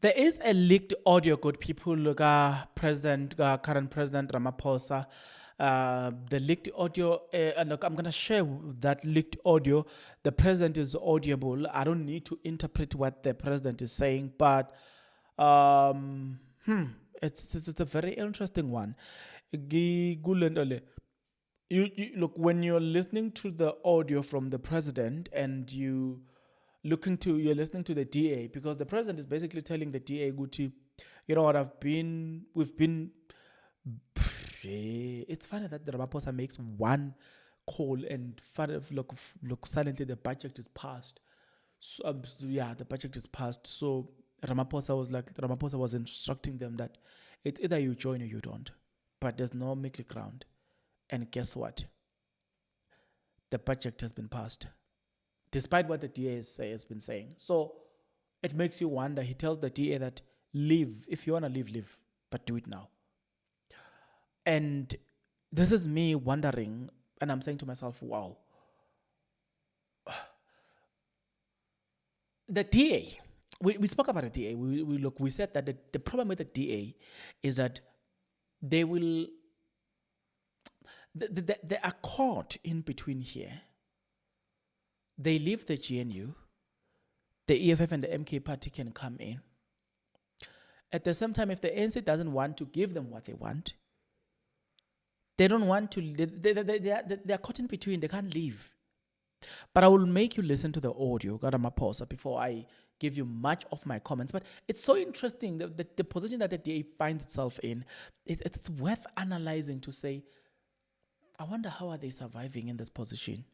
There is a leaked audio, good people. Look, current President Ramaphosa. The leaked audio, look, I'm going to share that leaked audio. The president is audible. I don't need to interpret what the president is saying, but um, hmm, it's a very interesting one. You look, when you're listening to the audio from the president and you're listening to the DA, because the president is basically telling the DA, Guti, you know what, we've been it's funny that the Ramaphosa makes one call and look, suddenly the budget is passed. So, yeah, the budget is passed. So Ramaphosa was instructing them that it's either you join or you don't, but there's no middle ground. And guess what? The budget has been passed, despite what the DA has been saying. So it makes you wonder. He tells the DA that leave. If you want to leave, but do it now. And this is me wondering, and I'm saying to myself, wow. The DA, we spoke about the DA. We said that the problem with the DA is that they will, they are caught in between here. They leave the GNU, the EFF and the MK party can come in. At the same time, if the ANC doesn't want to give them what they want, they don't want to, they are caught in between, they can't leave. But I will make you listen to the audio, Ramaphosa, before I give you much of my comments. But it's so interesting, the position that the DA finds itself in, it's worth analyzing to say, I wonder how are they surviving in this position.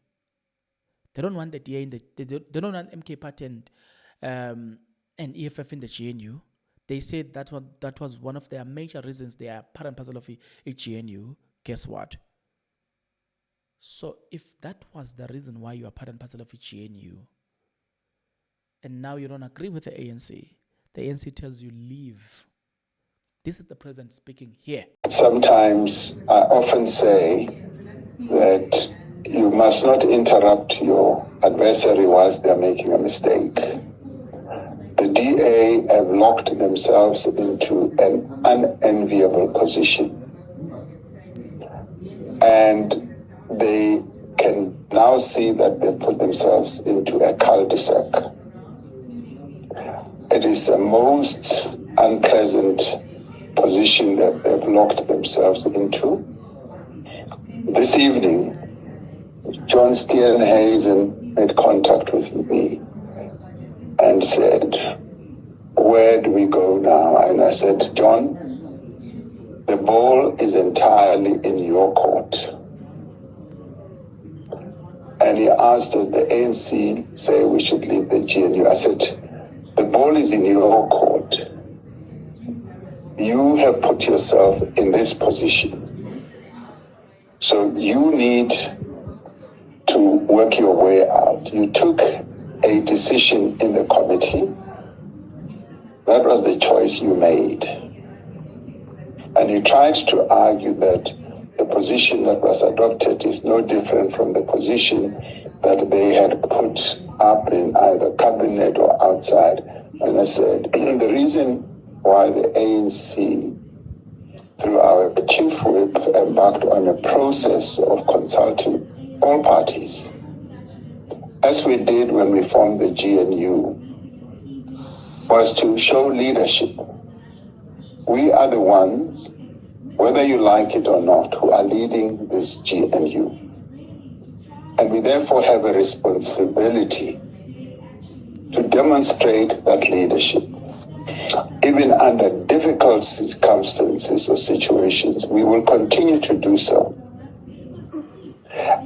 They don't want the DA in they don't want MK Party and EFF in the GNU. They said that was one of their major reasons they are part and parcel of a GNU. Guess what? So if that was the reason why you are part and parcel of a GNU, and now you don't agree with the ANC tells you leave. This is the president speaking here. Sometimes I often say that you must not interrupt your adversary whilst they're making a mistake. The DA have locked themselves into an unenviable position. And they can now see that they put themselves into a cul-de-sac. It is a most unpleasant position that they've locked themselves into. This evening, John Steenhuisen made contact with me and said, where do we go now? And I said, John, the ball is entirely in your court. And he asked, does the ANC say we should leave the GNU? I said, the ball is in your court. You have put yourself in this position. So you need to work your way out. You took a decision in the committee. That was the choice you made. And you tried to argue that the position that was adopted is no different from the position that they had put up in either cabinet or outside. And I said, the reason why the ANC, through our chief whip, embarked on a process of consulting all parties, as we did when we formed the GNU, was to show leadership. We are the ones, whether you like it or not, who are leading this GNU. And we therefore have a responsibility to demonstrate that leadership. Even under difficult circumstances or situations, we will continue to do so.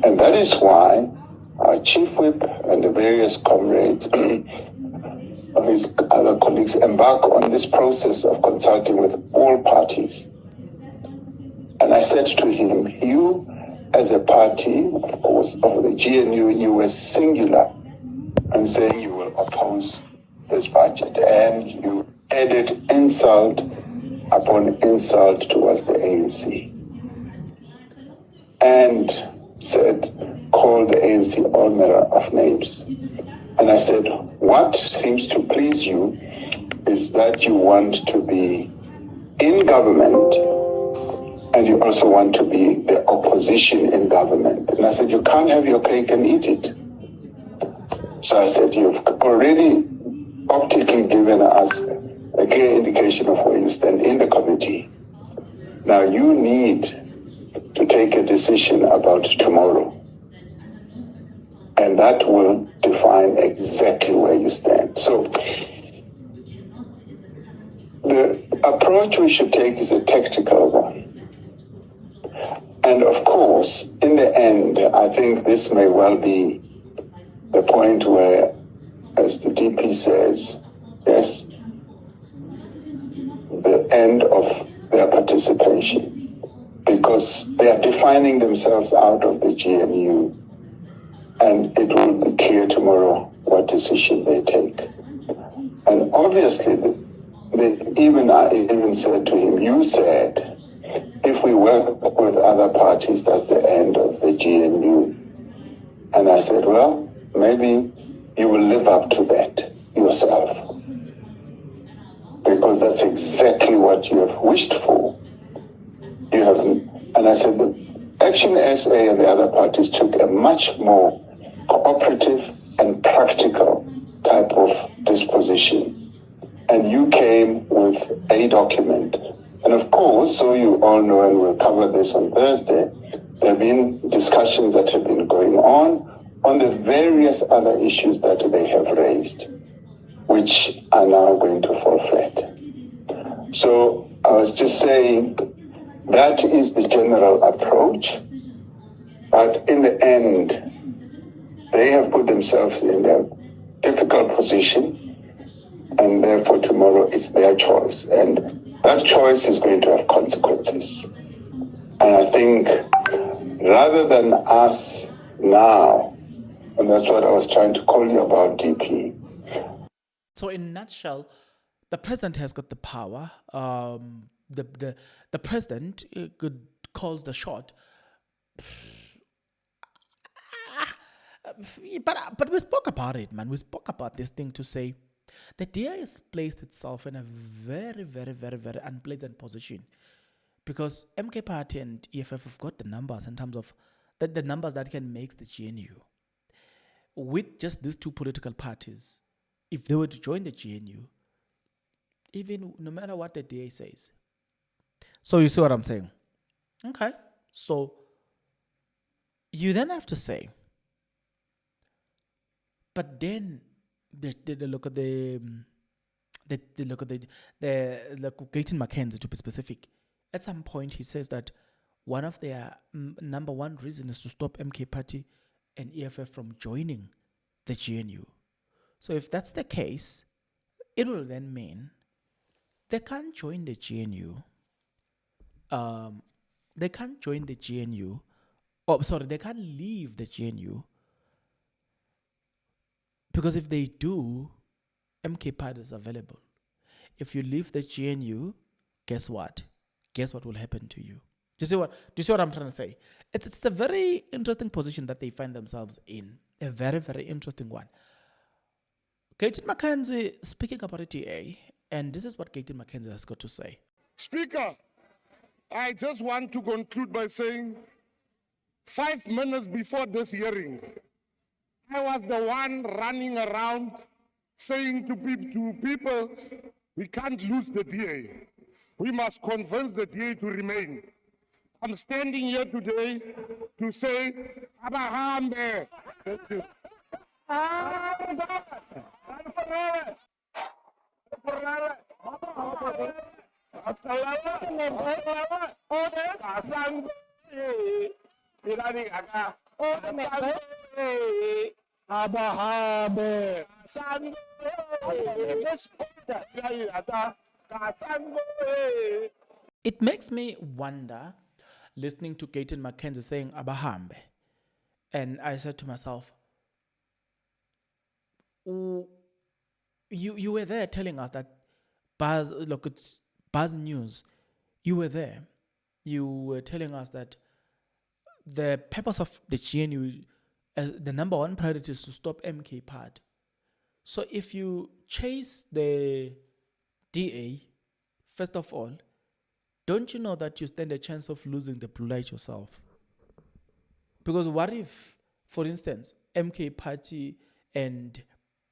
And that is why our chief whip and the various comrades of his other colleagues embark on this process of consulting with all parties. And I said to him, you as a party, of course, of the GNU, you were singular in saying you will oppose this budget, and you added insult upon insult towards the ANC. And said, call the ANC all manner of names. And I said, what seems to please you is that you want to be in government and you also want to be the opposition in government. And I said, you can't have your cake and eat it. So I said, you've already optically given us a clear indication of where you stand in the committee. Now you need to take a decision about tomorrow. And that will define exactly where you stand. So the approach we should take is a tactical one. And of course, in the end, I think this may well be the point where, as the DP says, yes, the end of their participation, because they are defining themselves out of the GNU, and it will be clear tomorrow what decision they take. And obviously, I even said to him, you said, if we work with other parties, that's the end of the GNU. And I said, well, maybe you will live up to that yourself, because that's exactly what you have wished for. You have, and I said, the Action SA and the other parties took a much more cooperative and practical type of disposition. And you came with a document. And of course, so you all know, and we'll cover this on Thursday, there have been discussions that have been going on the various other issues that they have raised, which are now going to fall flat. So I was just saying that is the general approach, but in the end, they have put themselves in a difficult position, and therefore tomorrow it's their choice, and that choice is going to have consequences. And I think rather than us now, and that's what I was trying to call you about, DP. So in a nutshell, the president has got the power. The president calls the shot. But we spoke about it, man. We spoke about this thing to say the DA has placed itself in a very, very, very, very unpleasant position, because MK Party and EFF have got the numbers in terms of the numbers that can make the GNU. With just these two political parties, if they were to join the GNU, even no matter what the DA says. So you see what I'm saying? Okay. So you then have to say, but then they look at Gayton McKenzie, to be specific. At some point, he says that one of their number one reason is to stop MK Party and EFF from joining the GNU. So if that's the case, it will then mean they can't join the GNU. They can't join the GNU. They can't leave the GNU. Because if they do, MK Party is available. If you leave the GNU, guess what? Guess what will happen to you? Do you see what I'm trying to say? It's a very interesting position that they find themselves in. A very, very interesting one. Gayton McKenzie speaking about DA, and this is what Gayton McKenzie has got to say. Speaker, I just want to conclude by saying 5 minutes before this hearing, I was the one running around saying to people, we can't lose the DA. We must convince the DA to remain. I'm standing here today to say, Abahambe. Thank you. It makes me wonder, listening to Gayton McKenzie saying Abahambe, and I said to myself, you were there telling us that it's Buzz News. You were there. You were telling us that the purpose of the GNU, the number one priority is to stop MK Party. So if you chase the DA, first of all, don't you know that you stand a chance of losing the blue light yourself? Because what if, for instance, MK Party and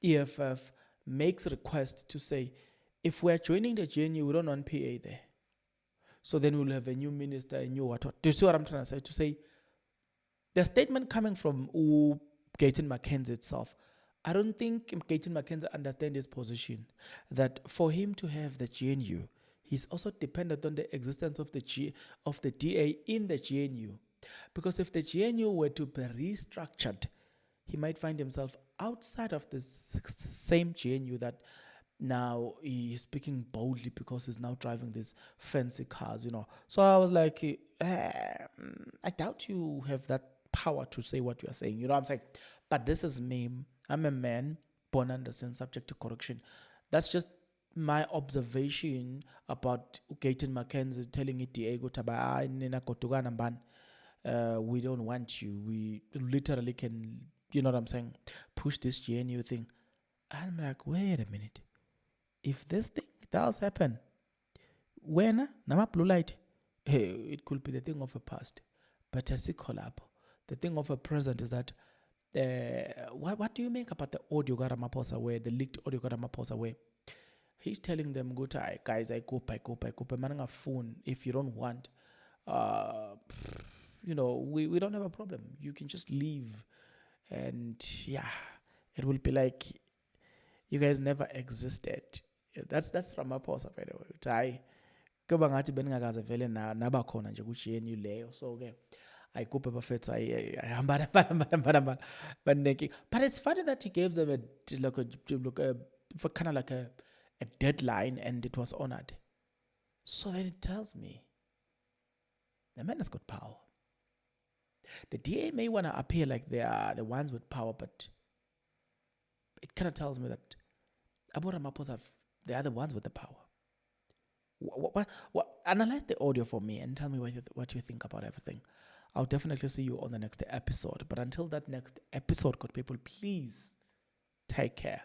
EFF makes a request to say, if we're joining the GNU, we don't want PA there. So then we'll have a new minister, a new what. Do you see what I'm trying to say? To say, the statement coming from Gayton Mackenzie itself, I don't think Gayton Mackenzie understands his position, that for him to have the GNU, he's also dependent on the existence of the DA in the GNU. Because if the GNU were to be restructured, he might find himself outside of the same GNU that now he's speaking boldly because he's now driving these fancy cars, So I was like, I doubt you have that power to say what you are saying. You know what I'm saying? But this is me. I'm a man born under sin, subject to correction. That's just my observation about Gayton Mackenzie telling it Diego Taba we don't want you. We literally can, you know what I'm saying, push this GNU thing. I'm like, wait a minute. If this thing does happen, when Nama blue light, hey, it could be the thing of a past. But as a collab, the thing of a present is that what do you make about the audio Ramaphosa where the leaked audio Ramaphosa where he's telling them, "Go to guys, I go, man, phone. If you don't want, we don't have a problem. You can just leave, and yeah, it will be like you guys never existed." That's Ramaphosa, by the way. Kuba ngathi beningakaze vele naba khona nje ku-GNU leyo. So ke ayikuphe bafethu ayihambana banenkinga. But it's funny that he gave them kind of like a deadline and it was honored. So then it tells me the man has got power. The DA may want to appear like they are the ones with power, but it kind of tells me that Abu Ramaphosa, they are the ones with the power. What? Analyze the audio for me and tell me what you think about everything. I'll definitely see you on the next episode. But until that next episode, good people, please take care.